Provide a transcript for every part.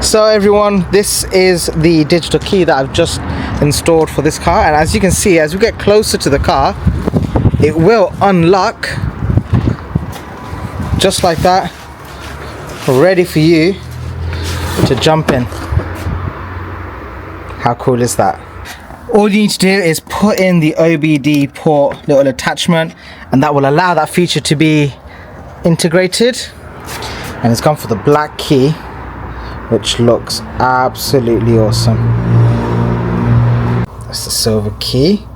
So everyone, this is the digital key that I've just installed for this car, and as you can see, as we get closer to the car, it will unlock just like that, ready for you to jump in. How cool is that? All you need to do is put in the OBD port little attachment, and that will allow that feature to be integrated. And it's gone for the black key, which looks absolutely awesome. That's the silver key.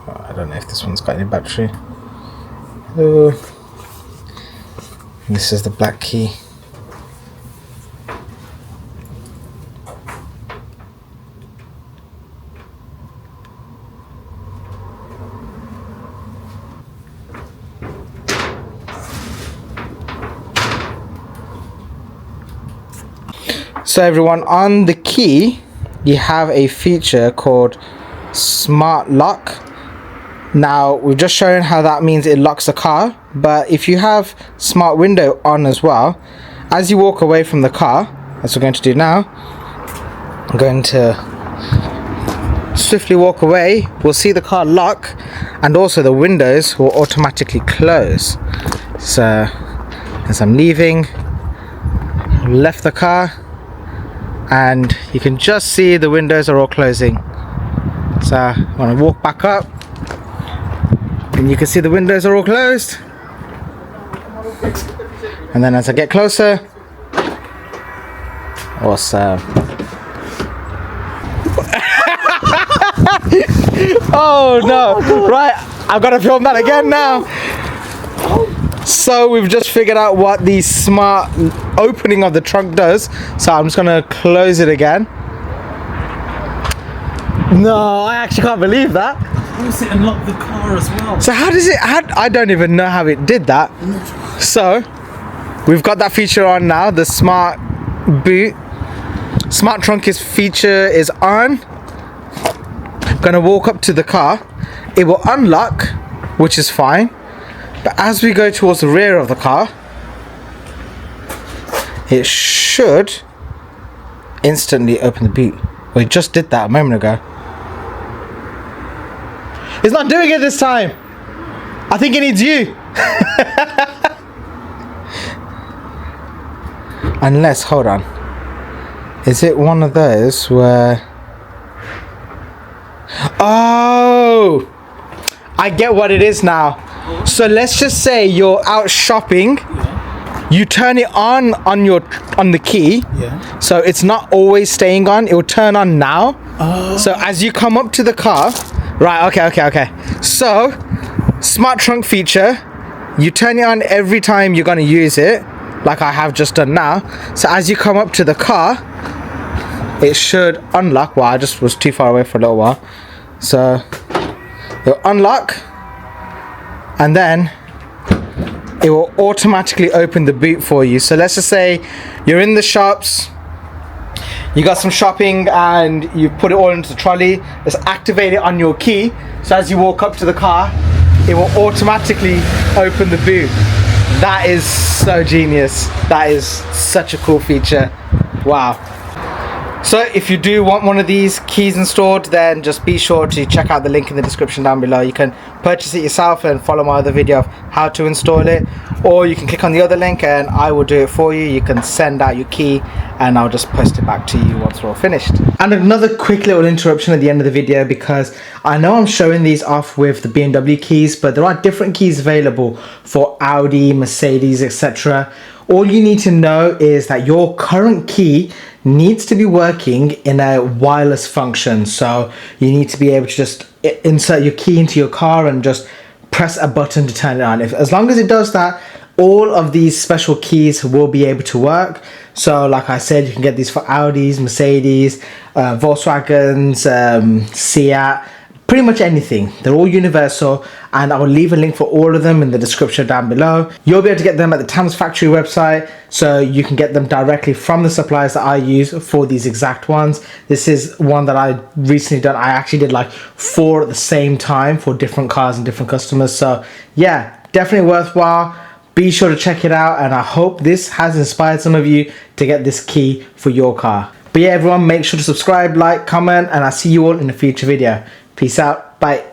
Oh, I don't know if this one's got any battery. This is the black key. So everyone, on the key you have a feature called Smart Lock. Now we've just shown how that means it locks the car, but if you have Smart Window on as well, as you walk away from the car, as we're going to do now, I'm going to swiftly walk away. We'll see the car lock, and also the windows will automatically close. So as I'm leaving, left the car, and you can just see the windows are all closing. So I'm going to walk back up, and you can see the windows are all closed. And then as I get closer, awesome. Oh no, right, I've got to film that again now. So we've just figured out what the smart opening of the trunk does. So I'm just gonna close it again. No, I actually can't believe that. How does it unlock the car as well? So how does it, I don't even know how it did that. So we've got that feature on now, the smart boot. Smart trunk feature is on. Gonna walk up to the car. It will unlock, which is fine. But as we go towards the rear of the car, it should instantly open the boot. Well, it just did that a moment ago. It's not doing it this time. I think it needs you. Unless, hold on. Is it one of those where... Oh! I get what it is now. So let's just say you're out shopping, you turn it on the key, so it's not always staying on, it will turn on now. So as you come up to the car, right, okay. So smart trunk feature, you turn it on every time you're going to use it, like I have just done now. So as you come up to the car, it should unlock. Well, I just was too far away for a little while. So it'll unlock, and then it will automatically open the boot for you. So let's just say you're in the shops, you got some shopping and you put it all into the trolley. Let's activate it on your key, so as you walk up to the car, it will automatically open the boot. That is so genius. That is such a cool feature. Wow. So if you do want one of these keys installed, then just be sure to check out the link in the description down below. You can purchase it yourself and follow my other video of how to install it, or you can click on the other link and I will do it for you. You can send out your key and I'll just post it back to you once we're all finished. And another quick little interruption at the end of the video, because I know I'm showing these off with the BMW keys, but there are different keys available for Audi, Mercedes, etc. All you need to know is that your current key needs to be working in a wireless function. So you need to be able to just insert your key into your car and just press a button to turn it on. As long as it does that, all of these special keys will be able to work. So like I said, you can get these for Audis, Mercedes, Volkswagens, Seat, pretty much anything. They're all universal, and I'll leave a link for all of them in the description down below. You'll be able to get them at the Tams factory website, so you can get them directly from the suppliers that I use for these exact ones. This is one that I recently done. I actually did like 4 at the same time for different cars and different customers. So yeah, definitely worthwhile. Be sure to check it out, and I hope this has inspired some of you to get this key for your car. But yeah, everyone, make sure to subscribe, like, comment, and I'll see you all in a future video. Peace out. Bye.